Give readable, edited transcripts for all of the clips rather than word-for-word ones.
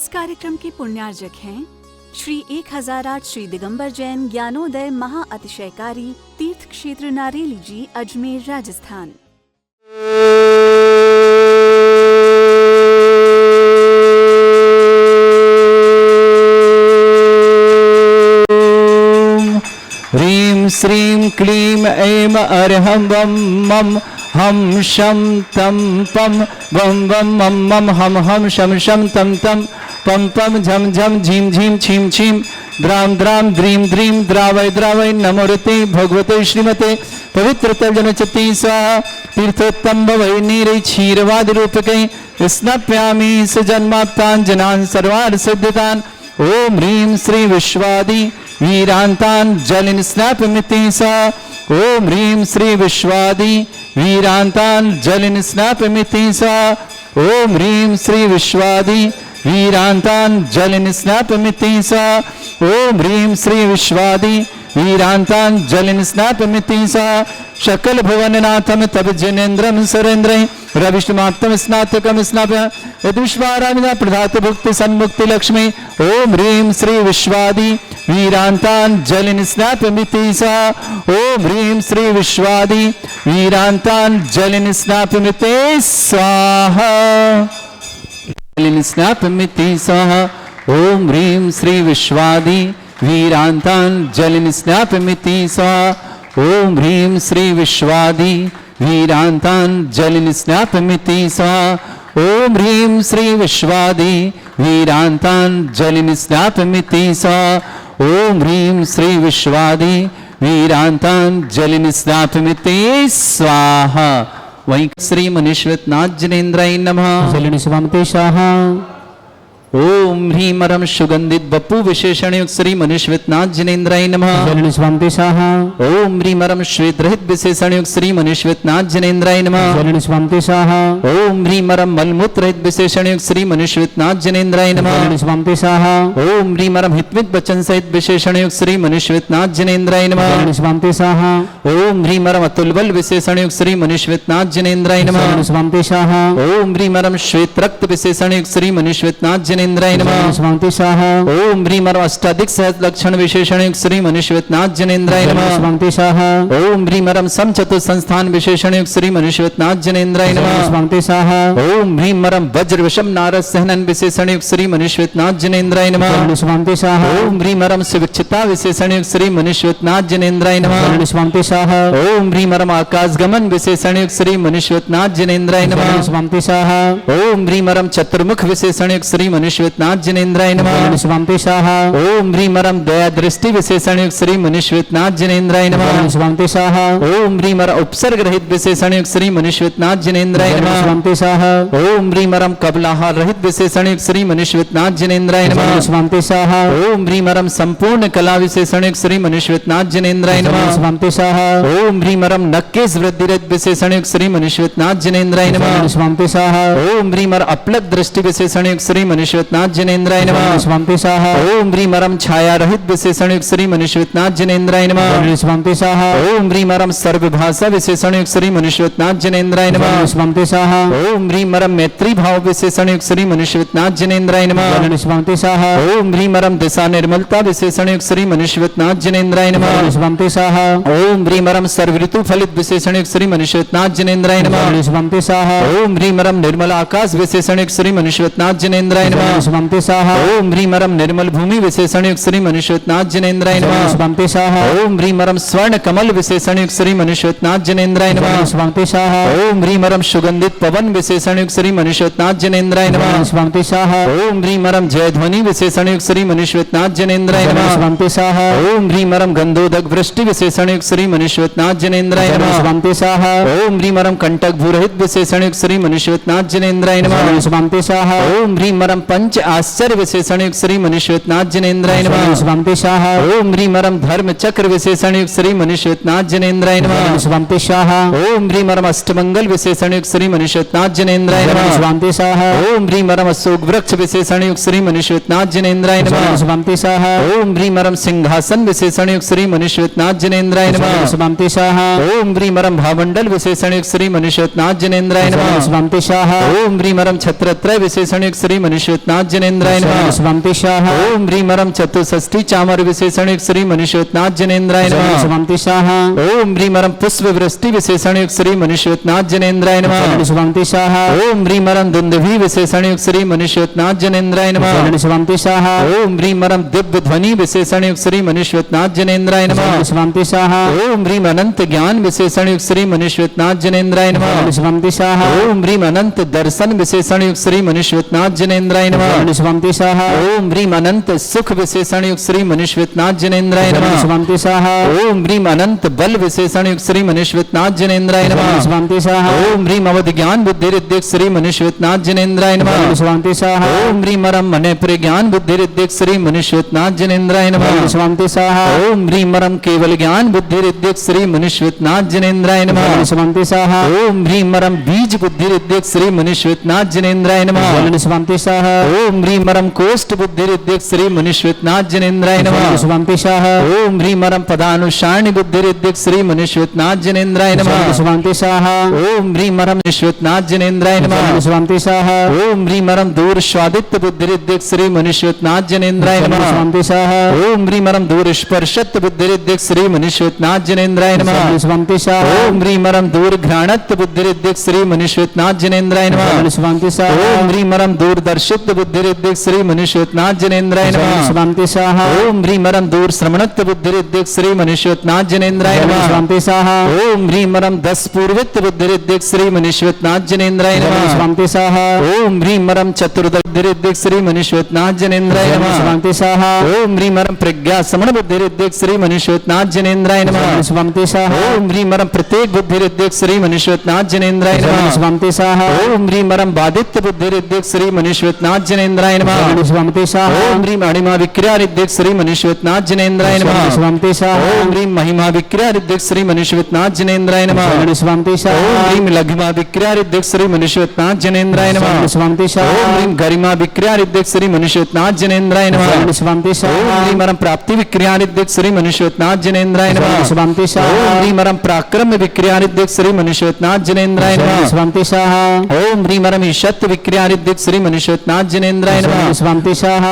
इस कार्यक्रम के पुण्यार्जक हैं श्री 1008 श्री दिगंबर जैन ज्ञानोदय महाअतिशयकारी तीर्थ क्षेत्र नारेली जी, अजमेर, राजस्थान। ह्रीं श्रीं क्लीं ऐं अर्हं वं मं हम शं तं पं वं वं मं मं हम हम शं शं तं तं पं पं झं झं झीं झीं छीं छीं द्रां द्रां द्रीं द्रीं द्रावय द्रावय नमोरते भगवते श्रीमते पवित्र तर्जनचति स्वाहा। तीर्थोत्तम भवै नीरै क्षीरवाद रूपकै स्नाप्यामि सजन्माप्तान् जनान् सर्वान् सिद्धितान्। ओम ह्रीं श्री विश्वादि वीरांतान् जलिन स्नापमिति सा। ओम ह्रीं श्री विश्वादि वीरांतान् जलिन स्नापमिति सा। ओम ह्रीं श्री विश्वादि वीरांतान् जलिन स्नापमिति सा। ओम ह्रीं श्री विश्वादि वीरांतान् जलिन स्नापमिति सा। शकल भुवननाथम तब जनेन्द्रम सुरेन्द्र रविष्णुमाप्तम स्नातकम स्नाप्य यदुष्वारामिना प्रधात भुक्ति सन्मुक्ति लक्ष्मी। ओम ह्रीं श्री विश्वादि वीरांतान् जलिन स्नापमिति सा। ओम ह्रीं श्री विश्वादि वीरांतान् जलिन स्नापमिति स्वाहा। जलिन स्नापमिति स्वाहा। ओम ह्रीं श्री विश्वादि वीरांतान् जलिन स्नापमिति स्वाहा। ओम ह्रीं श्री विश्वादि वीरांतान् जलिन स्नापमिति स्वाहा। ओम ह्रीं श्री विश्वादि वीरांतान् जलिन स्नापमिति स्वाहा। ओम ह्रीं श्री विश्वादि वीरांतान् जलिन स्नापमिति स्वाहा। वहीं श्री मनीश्वरनाथ जनेन्द्राय नमः। जलिन स्वामते स्वाहा। ओम ह्रीं मरम सुगंधित बप्पू विशेषण युक्त श्री मनीश्वरनाथ जनेन्द्राय नमः। जलिन स्वामते स्वाहा। ओम ह्रीं मरम श्वेत रहित विशेषण युक्त श्री मनीश्वरनाथ जनेन्द्राय नमः। जलिन स्वामते स्वाहा। ओम ह्रीं मरम मलमूत्र रहित विशेषण युक्त श्री मनीश्वरनाथ जनेन्द्राय नमः। जलिन स्वामते स्वाहा। ओम ह्रीं मरम हितवित वचन सहित विशेषण युक्त श्री मनीश्वरनाथ जनेन्द्राय नमः। जलिन स्वामते स्वाहा। ओम ह्रीं मरम अतुल बल विशेषण युक्त श्री मनीश्वरनाथ जनेन्द्राय नमः। जलिन स्वामते स्वाहा। ओम ह्रीं मरम श्वेत रक्त विशेषण युक्त श्री मनीश्वरनाथ जनेन्द्राय नमः। जलिन स्वामते स्वाहा। ओम ह्रीं मरम अष्टाधिक सहज लक्षण विशेषण युक्त श्री मनीश्वरनाथ जनेन्द्राय जलिन नमः। स्वामते स्वाहा। ओम ह्रीं मरम समचतुर संस्थान विशेषण युक्त श्री मनीश्वरनाथ जनेन्द्राय जलिन नमः। स्वामते स्वाहा। ओम ह्रीं मरम वज्र विषम नारद सहनन विशेषण युक्त श्री मनीश्वरनाथ जनेन्द्राय नमः। जलिन स्वामते स्वाहा। ओम ह्रीं मरम सुविक्षिता विशेषण युक्त श्री मनीश्वरनाथ जनेन्द्राय नमः। जलिन स्वामते स्वाहा। ओम ह्रीं मरम आकाश गमन विशेषण युक्त श्री मनीश्वरनाथ जनेन्द्राय नमः। जलिन स्वामते स्वाहा। ओम ह्रीं मरम चतुर्मुख विशेषण युक्त श्री मनीश्वरनाथ जनेन्द्राय नमः। जलिन स्वामते स्वाहा। ओम ह्रीं मरम दया दृष्टि विशेषण युक्त श्री मनीश्वरनाथ जनेन्द्राय नमः। जलिन स्वामते स्वाहा। ओम ह्रीं मरम उपसर्ग रहित विशेषण युक्त श्री मनीश्वरनाथ जनेन्द्राय जलिन नमः। स्वामते स्वाहा। ओम ह्रीं मरम कबलाहार रहित विशेषण युक्त श्री मनीश्वरनाथ जनेन्द्राय नमः। जलिन स्वामते स्वाहा। ओम ह्रीं मरम संपूर्ण कला विशेषण युक्त श्री मनीश्वरनाथ जनेन्द्राय जलिन नमः। स्वामते स्वाहा। ओम ह्रीं मरम नक्केश वृद्धि रहित विशेषण युक्त श्री मनीश्वरनाथ जनेन्द्राय जलिन नमः। स्वामते स्वाहा। ओम ह्रीं मरम अपलक दृष्टि विशेषण युक्त श्री मनीश्वरनाथ जनेन्द्राय जलिन नमः। स्वामते स्वाहा। ओम ह्रीं मरम छाया रहित विशेषण युक्त श्री मनीश्वरनाथ जनेन्द्राय नमः। जलिन स्वामते स्वाहा। ओम ह्रीं मरम सर्वभाषा विशेषण युक्त श्री मनीश्वरनाथ जनेन्द्राय नमः। जलिन स्वामते स्वाहा। ओम ह्रीं मरम मैत्री भाव विशेषण युक्त श्री मनीश्वरनाथ जनेन्द्राय नमः। जलिन स्वामते स्वाहा। ओम ह्रीं मरम दिशा निर्मलता विशेषण युक्त श्री मनीश्वरनाथ जनेन्द्राय नमः। जलिन स्वामते स्वाहा। ओम ह्रीं मरम सर्वऋतु फलित विशेषण युक्त श्री मनीश्वरनाथ जनेन्द्राय नमः। जलिन स्वामते स्वाहा। ओम ह्रीं मरम निर्मल आकाश विशेषण युक्त श्री मनीश्वरनाथ जनेन्द्राय जलिन नमः। स्वामते स्वाहा। ओम ह्रीं मरम निर्मल भूमि विशेषण युक्त श्री मनीश्वरनाथ जनेन्द्राय जलिन नमः। स्वामते स्वाहा। ओम ह्रीं मरम स्वर्ण कमल विशेषण युक्त श्री मनीश्वरनाथ जनेन्द्राय नमः। जलिन स्वामते स्वाहा। ओम ह्रीं मरम सुगंधित पवन विशेषण युक्त श्री मनीश्वरनाथ जनेन्द्राय जलिन नमः। स्वामते स्वाहा। ओम ह्रीं मरम जयध्वनि विशेषण युक्त श्री मनीश्वरनाथ जनेन्द्राय जलिन नमः। स्वामते स्वाहा। ओम ह्रीं मरम गंधोदक वृष्टि विशेषण युक्त श्री मनीश्वरनाथ जनेन्द्राय जलिन नमः। स्वामते स्वाहा। ओम ह्रीं मरम कंटक भूरहित विशेषण युक्त श्री मनीश्वरनाथ जनेन्द्राय नमः। जलिन स्वामते स्वाहा। ओम ह्रीं मरम पंच आश्चर्य विशेषण युक्त श्री मनीश्वरनाथ जनेन्द्राय नमः। जलिन स्वामते स्वाहा। ओम ह्रीं मरम धर्म चक्र विशेषण युक्त श्री मनीश्वरनाथ जनेन्द्राय जलिन नमः। स्वामते स्वाहा। ओम ह्रीं मरम अष्टमंगल विशेषण युक्त श्री मनीश्वरनाथ जनेन्द्राय जलिन नमः। स्वामते स्वाहा। ओम ह्रीं मरम अशोक वृक्ष विशेषण युक्त श्री मनीश्वरनाथ जनेन्द्राय जलिन नमः। स्वामते स्वाहा। ओम ह्रीं मरम सिंहासन विशेषण युक्त श्री मनीश्वरनाथ जनेन्द्राय जलिन नमः। स्वामते स्वाहा। ओम ह्रीं मरम भामंडल विशेषण युक्त श्री मनीश्वरनाथ जनेन्द्राय जलिन नमः। स्वामते स्वाहा। ओम ह्रीं मरम छत्रत्रय विशेषण युक्त श्री मनीश्वरनाथ मनुष्योत्नाथ जनेन्द्राय नमः। स्वंति शाह ओम ह्रीमरम चतुष्षष्ठी चामर विशेषण युक्त श्री मनुष्योत्नाथ जनेन्द्राय नमः। स्वंति शाह ओम ह्रीमरम पुष्प वृष्टि विशेषण युक्त श्री मनुष्योत्नाथ जनेन्द्राय नमः। स्वंति शाह ओम ह्रीमरम दुंदुभि विशेषण युक्त श्री मनुष्योत्नाथ जनेन्द्राय नमः। स्वंति शाह ओम ह्रीमरम दिव्य ध्वनि विशेषण युक्त श्री मनुष्योत्नाथ जनेन्द्राय नमः। स्वंति शाह ओम ह्रीम अनंत ज्ञान विशेषण युक्त श्री मनुष्योत्नाथ जनेन्द्राय नमः। स्वंति शाह ओम ह्रीम अनंत दर्शन विशेषण युक्त श्री मनुष्योत्नाथ जनेन्द्राय नमः। स्वंति शाह ओम ह्रीम अनंत सुख विशेषण युक्त श्री मनुष्योत्नाथ जनेन्द्राय नमः। स्वंति शाह ओम ह्रीम अनंत बल विशेषण युक्त श्री मनुष्योत्नाथ जनेन्द्राय नमः। स्वंति शाह ओम ह्रीम अवध ज्ञान बुद्धि रिद्धिक श्री मनुष्योत्नाथ जनेन्द्राय नमः। स्वंति शाह ओम ह्रीम अरम मने प्रज्ञान बुद्धि रिद्धिक श्री मनुष्योत्नाथ जनेन्द्राय नमः। स्वंति शाह ओम ह्रीम अरम केवल ज्ञान बुद्धि रिद्धिक श्री मनुष्योत्नाथ जनेन्द्राय नमः। स्वंति शाह ओम ह्रीम अरम बीज बुद्धि रिद्धिक श्री मनुष्योत्नाथ जनेन्द्राय नमः। स्वंति शाह ओम ह्रीम अरम कोष्ठ बुद्धि रिद्धिक श्री मनुष्योत्नाथ जनेन्द्राय नमः। स्वंति शाह ओम ह्रीम अरम पदानुसारणी बुद्धि रिद्धिक श्री मनुष्योत्नाथ जनेन्द्राय नमः। स्वंति शाह ओम ह्रीम अरम मनुष्योत्नाथ जनेन्द्राय नमः। स्वंति शाह ओम ह्रीम अरम दूर स्वादित्य बुद्धि रिद्धिक श्री मनुष्योत्नाथ जनेन्द्राय नमः। स्वंति शाह ओम ह्रीम अरम दूर स्पर्शत्व बुद्धि रिद्धिक श्री मनुष्योत्नाथ जनेन्द्राय नमः। स्वंति शाह ओम ह्रीम अरम दूर घ्राणत्व बुद्धि रिद्धिक श्री मनुष्योत्नाथ जनेन्द्राय नमः। स्वंति शाह ओम ह्रीम अरम दूर दर्शित्व बुद्धि रिद्धिक श्री मनुष्योत्नाथ जनेन्द्राय नमः। स्वंति शाह ओम ह्रीम अरम दूर श्रमणत्व बुद्धि रिद्धिक श्री मनुष्योत्नाथ जनेन्द्राय नमः। स्वंति शाह ओम ह्रीम अरम 10 पूर्वित्व बुद्धि रिद्धिक श्री मनुष्योत्नाथ जनेन्द्राय नमः। स्वंति शाह ओम ह्रीम अरम चतुर्दश बुद्धि रिद्धिक श्री मनुष्योत्नाथ जनेन्द्राय नमः। स्वंति शाह ओम ह्रीम अरम प्रज्ञा समण बुद्धि रिद्धिक श्री मनुष्योत्नाथ जनेन्द्राय नमः। स्वंति शाह ओम ह्रीम अरम प्रत्येक बुद्धि रिद्धिक श्री मनुष्योत्नाथ जनेन्द्राय नमः। स्वंति शाह ओम ह्रीम अरम बादित्य बुद्धि रिद्धिक श्री मनुष्योत्नाथ जनेन्द्राय नमः। स्वंति शाह ओम ह्रीम अणिमा विक्रिया रिद्धिक श्री मनुष्योत्नाथ जनेन्द्राय नमः। स्वंति शाह ओम ह्रीम महिमा विक्रिया रिद्धिक श्री मनुष्योत्नाथ जनेन्द्राय नमः। स्वंति शाह ओम ह्रीम लघिमा विक्रिया रिद्धिक श्री मनुष्योत्नाथ जनेन्द्राय नमः। स्वंति शाह ओम ह्रीम गरिमा विक्रिया रिद्धिक श्री मनुष्योत्नाथ जनेन्द्राय नमः। स्वंति शाह ओम ह्रीम अरम प्राप्ति विक्रिया रिद्धिक श्री मनुष्योत्नाथ जनेन्द्राय नमः। स्वंति शाह ओम ह्रीम अरम पराक्रम विक्रिया रिद्धिक श्री मनुष्योत्नाथ जनेन्द्राय नमः। स्वंति शाह ओम ह्रीम अरम ईशत्व विक्रिया रिद्धिक श्री मनुष्योत्नाथ जनेन्द्राय नमः। स्वंति शाह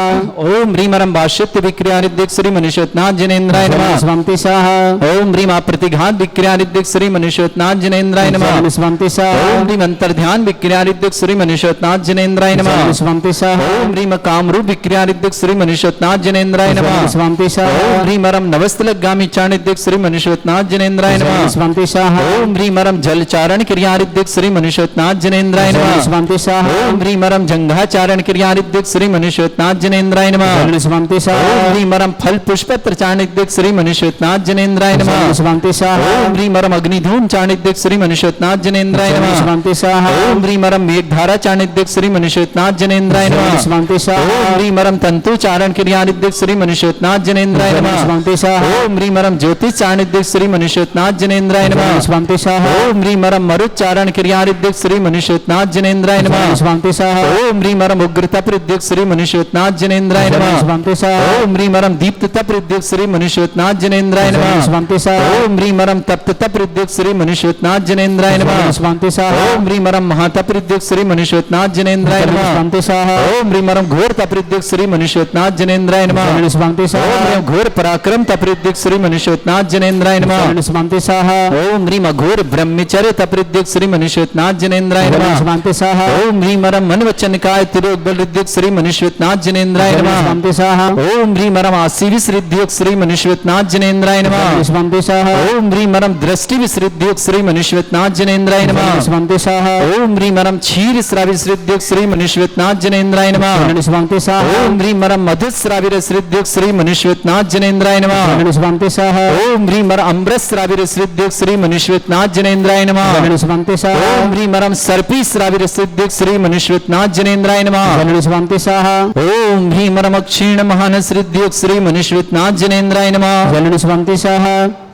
ओम ह्रीम अरम भाष्यत्व विक्रिया रिद्धिक श्री मनुष्योत्नाथ जनेन्द्राय नमः। स्वंति शाह ओम ह्रीम प्रतिघात विक्रिया रिद्धिक श्री मनुष्योत्नाथ जनेन्द्राय नमः। स्वंति शाह ओम ह्रीम अंतर्ध्यान विक्रिया रिद्धिक श्री मनुष्योत्नाथ जनेन्द्राय नमः। स्वंति शाह ओम ह्रीम कामरूप विक्रिया रिद्धिक श्री मनुष्योत्नाथ जनेन्द्राय नमः। स्वंति शाह ओम ह्रीम अरम नवस्तलगामी चारण रिद्धिक श्री मनुष्योत्नाथ जनेन्द्राय नमः। स्वंति शाह ओम ह्रीम अरम जलचारण क्रिया रिद्धिक श्री मनुष्योत्नाथ जनेन्द्राय नमः। स्वंति शाह ओम ह्रीम अरम जंघाचारण क्रिया रिद्धिक श्री मनुष्योत्नाथ जनेन्द्राय नमः। स्वंति शाह ओम ह्रीम अरम फल पुष्पत्र चाणिद्यक श्री मनुष्योत्नाथ जनेन्द्राय नमः। स्वंति शाह ओम ह्रीम अरम अग्निधूम चाणिद्यक श्री मनुष्योत्नाथ जनेन्द्राय नमः। स्वंति शाह ओम ह्रीम अरम मेघधारा चाणिद्यक श्री मनुष्योत्नाथ जनेन्द्राय नमः। स्वंति शाह ओम ह्रीम अरम तंतु चारण क्रियानिद्यक श्री मनुष्योत्नाथ जनेन्द्राय नमः। स्वंति शाह ओम ह्रीम अरम ज्योतिष चाणिद्यक श्री मनुष्योत्नाथ जनेन्द्राय नमः। स्वंति शाह ओम ह्रीम अरम मरुच्चारण क्रियानिद्यक श्री मनुष्योत्नाथ जनेन्द्राय नमः। स्वंति शाह ओम ह्रीम अरम उग्रता प्रद्यक श्री मनुष्योत्नाथ जनेन्द्राय नमः। स्वंति शाह ओम ह्रीम अरम दीप्तता प्रद्यक श्री मनुष्योत्नाथ जनेन्द्राय नमः। स्वंति शाह ओम ह्रीम अरम तप्तता प्रद्यक श्री मनुष्योत्नाथ जनेन्द्राय नमः। स्वंति शाह ओम ह्रीम अरम महाता प्रद्यक श्री मनुष्योत्नाथ जनेन्द्राय नमः। स्वंति शाह ओम ह्रीम अरम घोर तप्रद्यक श्री मनुष्योत्नाथ जनेन्द्राय नमः। स्वंति शाह ओम ह्रीम घोर पराक्रम तप्रद्यक श्री मनुष्योत्नाथ जनेन्द्राय नमः। स्वंति शाह ओम ह्रीम अघोर ब्रह्मचर्य तप्रद्यक श्री मनुष्योत्नाथ जनेन्द्राय नमः। स्वंति शाह ओम ह्रीम अरम मन वचन काय तिरोगबल रिद्धिक श्री मनुष्योत्नाथ जनेन्द्राय नमः। स्वंति शाह ओम ह्रीम अरम आशीविस रिद्धिक श्री मनुष्योत्नाथ जनेन्द्राय नमः। स्वंति शाह ओम ह्रीम अरम दृष्टि विसृद्धिक श्री मनुष्योत्नाथ जनेन्द्राय नमः। स्वंति शाह ओम ह्रीम अरम क्षीर श्राविस रिद्धिक श्री मनुष्योत्नाथ जनेन्द्राय नमः। स्वंति शाह ओम ह्रीम अरम मधुर श्राविर रिद्धिक श्री मनुष्योत्नाथ जनेन्द्राय नमः। स्वंति शाह ओम ह्रीम अरम अमृत श्राविर रिद्धिक श्री मनुष्योत्नाथ जनेन्द्राय नमः। स्वंति शाह ओम ह्रीम अरम सर्पी श्राविर रिद्धिक श्री मनुष्योत्नाथ जनेन्द्राय नमः। स्वंति शाह ओम ह्रीम अरम क्षीण महानस रिद्धिक श्री मनुष्योत्नाथ जनेन्द्राय नमः। स्वंति शाह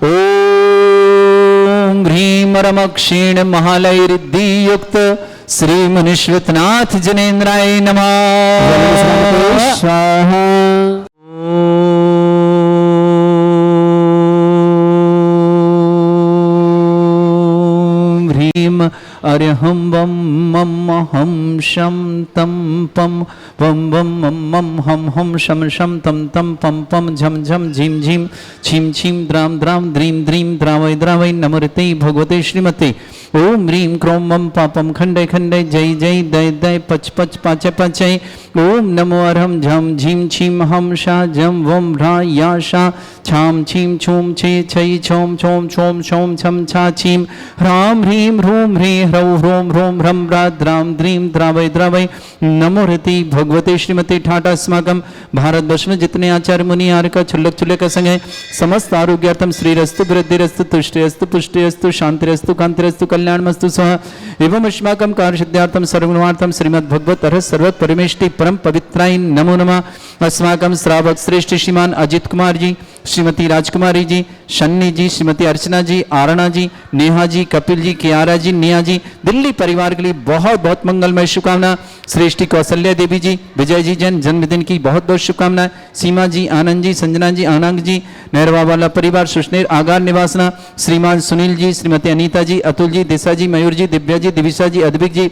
ओम ह्रीम अरम क्षीण महालय रिद्धि युक्त श्री मनुष्योत्नाथ जनेन्द्राय नमः। शाह ह्रीम अरहं वम मम हम शम तं पं वं वं मं मं हं हं शं शं तं तं पं पं झं झं झीं झीं छीं छीं द्रां द्रां द्रीं द्रीं द्रावै द्रावै नमोते भगवते श्रीमते ओम ह्रीं क्रों मं पापं खण्डे खण्डे जय जय दय दय पच पच पाच पाचय ओम नमो अर्हं झं झीं छीं हं शा जं वं ह्रा या शा छां छीं छूं छे छै छौं छौं छौं छौं छं छा छीं ह्रां ह्रीं ह्रूं ह्रीं ह्रौं ह्रों ह्रों ह्रं ह्रा द्रां द्रीं द्रावै द्रावै नमो हृति भगवते श्रीमती ठाट अस्माकं भारतवर्ष में जितने आचार्य मुनि आर्य का छुल्लक छुल्लक का संग है समस्त आरोग्यार्थम श्रीरस्तु वृद्धिरस्तु तुष्टिरस्तु पुष्टिरस्तु शांतिरस्तु कांतिरस्तु कल्याणमस्तु स्वाहा एवं अस्माकं कार्यसिद्ध्यार्थम सर्वगुणार्थम श्रीमद् भगवत अर्ह सर्वत परमेष्टि परम पवित्राय नमो नमः अस्माकं श्रावक श्रेष्ठ श्रीमान अजित कुमार जी श्रीमती राजकुमारी जी शन्नी जी श्रीमती अर्चना जी आरणा जी नेहा जी कपिल जी कियारा जी निया जी दिल्ली परिवार के लिए बहुत बहुत मंगलमय शुभकामना श्रेष्ठी कौशल्या देवी जी विजय जी जन जन्मदिन की बहुत बहुत शुभकामनाएं सीमा जी आनंद जी संजना जी आनंद जी नेहरवा वाला परिवार सुष्नेर आगार निवासना श्रीमान सुनील जी श्रीमती अनीता जी अतुल जी दिशा जी मयूर जी दिव्या जी दिविशा जी अद्विक जी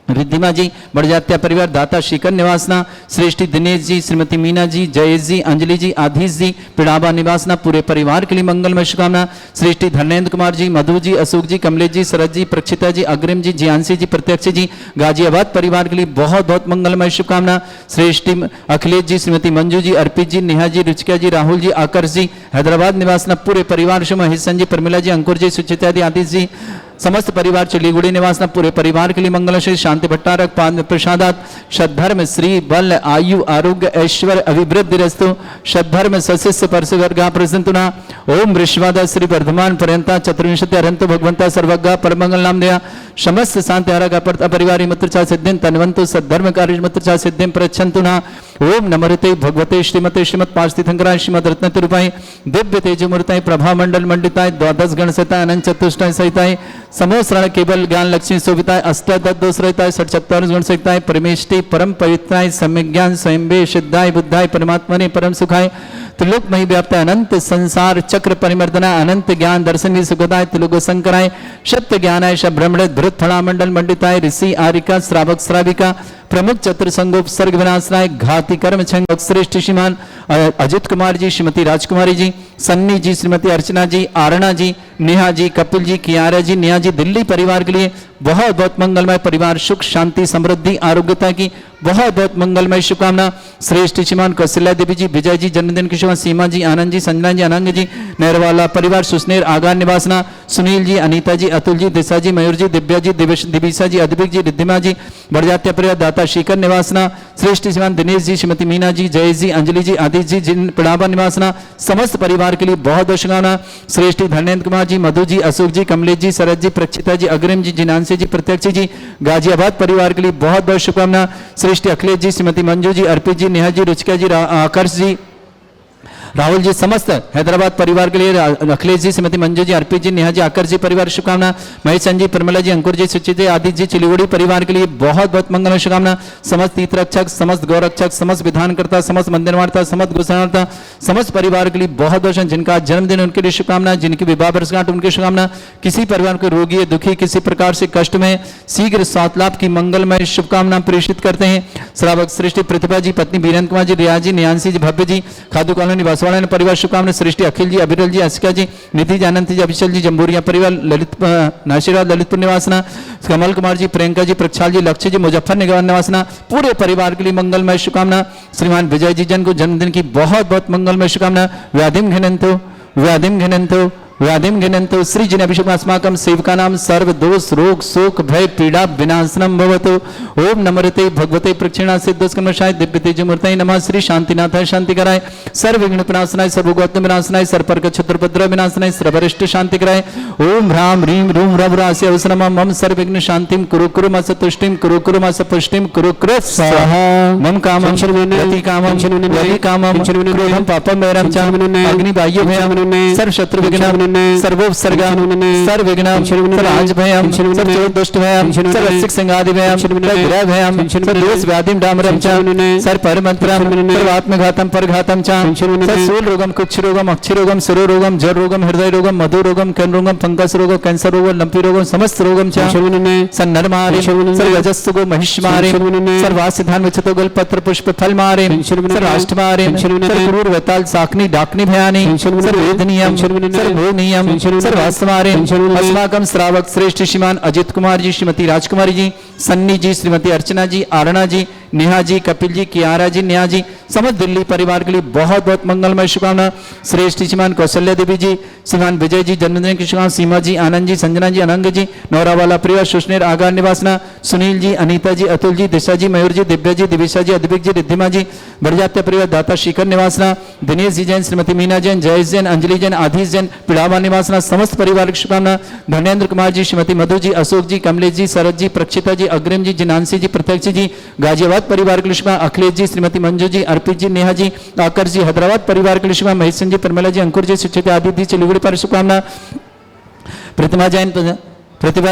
रिद्धिमा जी बड़जात्या परिवार दाता शिखर निवासना श्रेष्ठी दिनेश जी श्रीमती मीना जी जयेश जी अंजलि जी आधीश जी पिड़ाबा निवासना पूरे परिवार के लिए मंगलमय शुभकामना श्रेष्ठी धर्मेंद्र कुमार जी मधु जी अशोक जी कमलेश जी शरद जी प्रक्षिता जी अग्रिम जी जियांसी जी प्रत्यक्ष जी गाजियाबाद परिवार के लिए बहुत बहुत मंगलमय शुभकामना श्रेष्ठी अखिलेश जी श्रीमती मंजू जी अर्पित जी नेहा जी रुचिका जी राहुल जी आकर्ष जी हैदराबाद निवासना पूरे परिवार शुभ महेशन जी प्रमिला जी अंकुर जी सुचिता जी आदिश जी समस्त परिवार चिलीगुड़ी निवासना पूरे परिवार के लिए मंगल श्री शांति भट्टारक पाद प्रसादात सद्धर्म श्री बल आयु आरोग्य ऐश्वर्य अभिवृद्धि रस्तु सद्धर्म सशिष्य परसवर्गा प्रसंतुना ओम ऋषवादा श्री वर्धमान पर्यंता चतुर्विंशति अरंतो भगवंता सर्वज्ञा परमंगल नाम दया समस्त शांति आरागा परिवारी मित्रचा सिद्धिं तन्वंतु सद्धर्म कार्य मित्रचा सिद्धिं प्रच्छन्तुना ओम नमोते भगवते श्रीमते श्रीमद पार्थिथंकराय श्रीमद रत्न तिरुपाई दिव्य तेजमूर्ताय प्रभा मंडल मंडिताय द्वादश गण सहिताय अनंत चतुष्टाय सहिताय समोसरण केवल ज्ञान लक्ष्मी शोभिताय अष्टादश दोष रहताय 47 गुण सहिताय परमेष्टि परम पवित्राय सम्यक ज्ञान स्वयंभे सिद्धाय बुद्धाय परमात्मने परम सुखाय त्रिलोक मही व्याप्त अनंत संसार चक्र परिमर्दना अनंत ज्ञान दर्शन भी सुखदाय त्रिलोक शंकराय सत्य ज्ञानाय श ब्रह्मण धृत फला मंडल मंडिताय ऋषि आरिका श्रावक श्राविका प्रमुख चतुर संगोप सर्ग विनाशनाय घाती कर्म छंग श्रेष्ठ श्रीमान अजित कुमार जी श्रीमती राजकुमारी जी सन्नी जी श्रीमती अर्चना जी आरणा जी नेहा जी कपिल जी कियारा जी नेहा जी दिल्ली परिवार के लिए बहुत बहुत मंगलमय परिवार सुख शांति समृद्धि आरोग्यता की बहुत बहुत मंगलमय शुभकामना श्रेष्ठ श्रीमान कौशल्या देवी जी विजय जी जन्मदिन की शुभ सीमा जी आनंद जी संजना जी अनंग जी नेहरवाला परिवार सुस्नेर आगार निवासना सुनील जी अनीता जी अतुल जी दिशा जी मयूर जी दिव्या जी दिविशा जी अद्विक जी रिद्धिमा जी बड़जात्या परिवार दाता शिखर निवासना श्रेष्ठ श्रीमान दिनेश जी श्रीमती मीना जी जयेश जी अंजलि जी आदिश जी जिन पिड़ाबा निवासना समस्त परिवार के लिए बहुत बहुत शुभकामना श्रेष्ठी धर्मेंद्र कुमार जी मधु जी अशोक जी कमलेश जी शरद जी प्रक्षिता जी अग्रिम जी जिनांसी जी प्रत्यक्ष जी गाजियाबाद परिवार के लिए बहुत बहुत शुभकामना श्रेष्ठी अखिलेश जी श्रीमती मंजू जी अर्पित जी नेहा जी रुचिका जी आकर्ष जी राहुल जी समस्त हैदराबाद परिवार के लिए अखिलेश जी श्रीमती मंजू जी अर्पित जी नेहा जी आकर जी परिवार शुभकामना महेश जी प्रमिला जी अंकुर जी सुचित जी आदित्य जी चिलीगुड़ी परिवार के लिए बहुत बहुत मंगल शुभकामना समस्त तीर्थरक्षक समस्त गौरक्षक समस्त विधानकर्ता समस्त मंदिरवार्ता समस्त गोसावार्ता समस्त परिवार के लिए बहुत बहुत जिनका जन्मदिन उनके लिए शुभकामना जिनकी विवाह वर्षगांठ उनकी शुभकामना किसी परिवार को रोगी है दुखी किसी प्रकार से कष्ट में शीघ्र स्वास्थ्य लाभ की मंगलमय शुभकामना प्रेषित करते हैं श्रावक सृष्टि प्रतिभा जी पत्नी वीरेंद्र कुमार जी रिया जी नियांशी जी भव्य जी खादू कॉलोनी वासवाड़ा परिवार शुभकामना सृष्टि अखिल जी अभिरल जी अस्का जी निधि जी अनंत जी अभिषेक जी जम्बूरिया परिवार ललित नाशिराबाद ललितपुर निवासना कमल कुमार जी प्रियंका जी प्रक्षाल जी लक्ष्य जी मुजफ्फरनगर निवासना पूरे परिवार के लिए मंगलमय शुभकामना श्रीमान विजय जी जन को जन्मदिन की बहुत बहुत मंगलमय शुभकामना व्याधिम घिनंतो व्याधिम घिनंतो श्री जिन अभिषेक अस्माकं सेवकानां सर्व दोष रोग शोक भय पीड़ा विनाशनम भवतु ओम नमोते भगवते प्रक्षिणा सिद्धस्कर्मशाय दिव्य तेजमूर्तये नमः श्री शांतिनाथाय शांतिकराय सर्व विघ्न विनाशनाय सर्वगौतम विनाशनाय सर्पर्क क्षुद्रपद्र विनाशनाय सर्वरिष्ट शांतिकराय ओम ह्रां ह्रीं रूं रवरास्य अवसरम मम सर्व विघ्न शांतिम कुरु कुरु मस तुष्टिम कुरु कुरु मस पुष्टिम कुरु कुरु स्वाहा मम कामं यति कामं यति कामं क्रोधं पापं वैरं च अग्नि बाह्य भयं सर्व शत्रु विघ्नं सर्वोपसर्गम सर्वविघ्नम सर्वराजभयम सर्वदुष्टभयम सर्वसिक संगादिभयम सर्वग्रहभयम सर्वदोष व्याधिम डामरम च सर्वपरमंत्रम सर्वात्मघातम परघातम च सर्वशूल रोगम कुक्ष रोगम अक्षि रोगम सिरो रोगम जर रोगम हृदय रोगम मधु रोगम कर्ण रोगम फंगस रोगम कैंसर रोगम लंपी रोगम समस्त रोगम च सन्नरमारे सर्वजस्सुगो महिष्मारे सर्वासिधान विचतो गलपत्र पुष्प फल मारे सर्वाष्टमारे सर्वक्रूर वेताल साकनी डाकनी भयानी सर्ववेदनीयम सर्वभोगनीयम सर्वास्मारे अस्माकम श्रावक श्रेष्ठ श्रीमान अजित कुमार जी, श्रीमती राजकुमारी जी, सन्नी जी, श्रीमती अर्चना जी, आरणा जी, नेहा जी, कपिल जी, कियारा जी, नेहा जी, समस्त दिल्ली परिवार के लिए बहुत बहुत मंगलमय शुभकामना। श्रेष्ठ श्रीमान कौशल्या देवी जी, श्रीमान विजय जी, जन्मदिन की शुभकामना। सीमा जी, आनंद जी, संजना जी, अनंग जी, नौरावाला प्रिया, सुष्नेर आगार निवासना, सुनील जी, अनीता जी, अतुल जी, दिशा जी, मयूर जी, दिव्या जी, दिविशा जी, अद्विक जी, रिद्धिमा जी, बड़जात्य परिवार, दाता शिखर निवासना, दिनेश जी जैन, श्रीमती मीना जैन, जयेश जैन, अंजलि जैन, आधीश जैन, पिड़ावा निवासना, समस्त परिवार की शुभकामना। धर्मेंद्र कुमार जी, श्रीमती मधु जी, अशोक जी, कमलेश जी, शरद जी, प्रक्षिता जी, अग्रिम जी, जिनांशी जी, प्रत्यक्ष जी, गाजियाबाद परिवार के लिए शुभकामना। अखिलेश जी, श्रीमती मंजू जी, अर्पित जी, नेहा जी, आकर जी, हैदराबाद परिवार के लिए शुभकामना। महेश जी, परिमला जी, अंकुर जी, सुचित आदित्य जी, चिलुगड़ी पर शुभकामना। प्रतिभा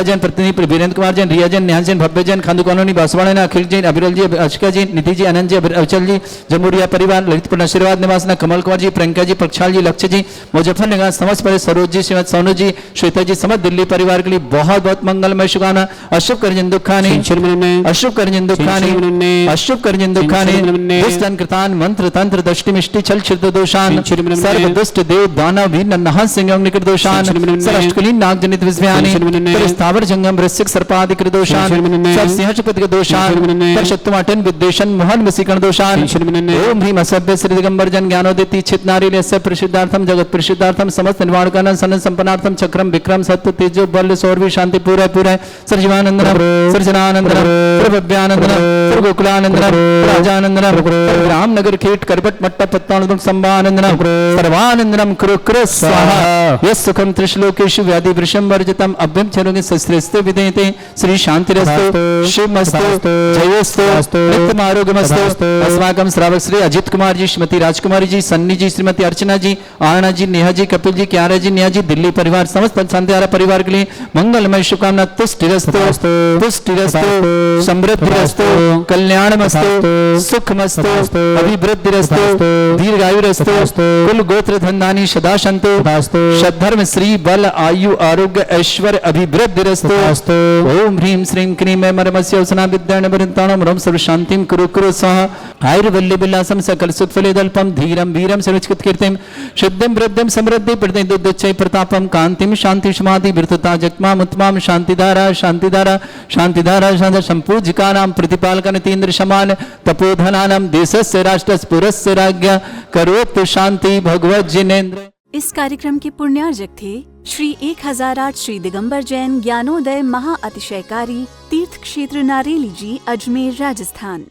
जैन, प्रतिनिधि वीरेंद्र कुमार जैन, रिया जैन, नेहा जैन, भव्य जैन, खांदू कॉलोनी, बांसवाड़ा, अखिल जैन, अभिरल जी, अशिका जी, निधि जी, अनंत जी, अचल जी, जमुरिया परिवार, ललितपुर आशीर्वाद निवासना, कमल कुमार जी, प्रियंका जी, प्रक्षाल जी, लक्ष्य जी, मुजफ्फरनगर समस्त परिवार, सरोज जी, श्रीमती सोनू जी, श्वेता जी, समस्त दिल्ली परिवार के लिए बहुत बहुत मंगलमय शुभकामना। अशुभ करजन दुखानी, अशुभ करजन दुखानी, अशुभ करजन दुखानी, दुष्टन कृतान मंत्र तंत्र दृष्टि मिष्टि छल छिद्र दोषान सर्व दुष्ट देव दानव वीर नन्हा सिंह निकट दोषान सरष्टकुलीन नाग जनित विस्व्यानि स्थावर जंगम वृश्चिक सर्पादि कृत दोषान सब सिंहशपत के दोषान परशत्तुमाटन विद्वेषण मोहन वसीकरण दोषान ओम ह्रीम असभ्य श्री दिगंबर जन ज्ञानोदिति चित नारी लेस्य प्रसिद्धार्थम जगत प्रसिद्धार्थम समस्त निर्वाण कानन सन संपन्नार्थम चक्रम विक्रम सत्य तेजो बल सौरभि शांति पूरा पूरा सर्जीवानंदनम सर्जनानंदनम सर्वभव्यानंदनम सर्वगोकुलानंदनम राजानंदनम रामनगर खेट करबट मट्टा पत्तानंदम संभानंदनम सर्वानंदनम कुरु कुरु स्वाहा यस् सुखम त्रिश्लोकेषु व्याधि वृषम वर्जितम अभ्यम चरोगे सस्त्रेस्ते विधेयते श्री शांतिरस्तु शिवमस्तु जयोस्तु नित्यम आरोग्यमस्तु। अस्माकं श्रावक श्री अजित कुमार जी, श्रीमती राजकुमारी जी, सन्नी जी, श्रीमती अर्चना जी, आरणा जी, नेहा जी, कपिल जी, कियारा जी, नेहा जी, दिल्ली परिवार समस्त शांतिहारा परिवार के लिए मंगलमय शुभकामना। तुष्टिरस्तु तुष्टिरस्तु समृद्धिरस्तु कल्याणमस्तु सुखमस्तु अभिवृद्धिरस्तु दीर्घायुरस्तु कुल गोत्र धन्धानी सदा सन्तु सद्धर्म श्री बल आयु आरोग्य ऐश्वर्य अभिवृद्धिरस्तु। ओम ह्रीं श्रीं क्रीं ऐं मरमस्य औसना विद्याणवृन्ताणं रं सर्व शांतिं कुरु कुरु स्वाहा। आयुर्वल्ल्य विलासं सकल सुत्फलेदल्पं धीरं वीरं सर्वोच्चकृत कीर्तिं शुद्धिं वृद्धिं समृद्धि प्रति दुद्धच्चै प्रतापं कांतिं शांति समाधि विरतता जगमाम उत्तमाम शांतिधारा शांतिधारा शांतिधारा शांति संपूज्यकानां प्रतिपालकनतीन्द्र समान तपोधनानां देशस्य राष्ट्रस्य पुरस्य राज्ञा करोतु शांति भगवत जिनेन्द्र। इस कार्यक्रम के पुण्यार्जक थे श्री 1008 श्री दिगंबर जैन ज्ञानोदय महा अतिशयकारी तीर्थ क्षेत्र नारेली जी, अजमेर, राजस्थान।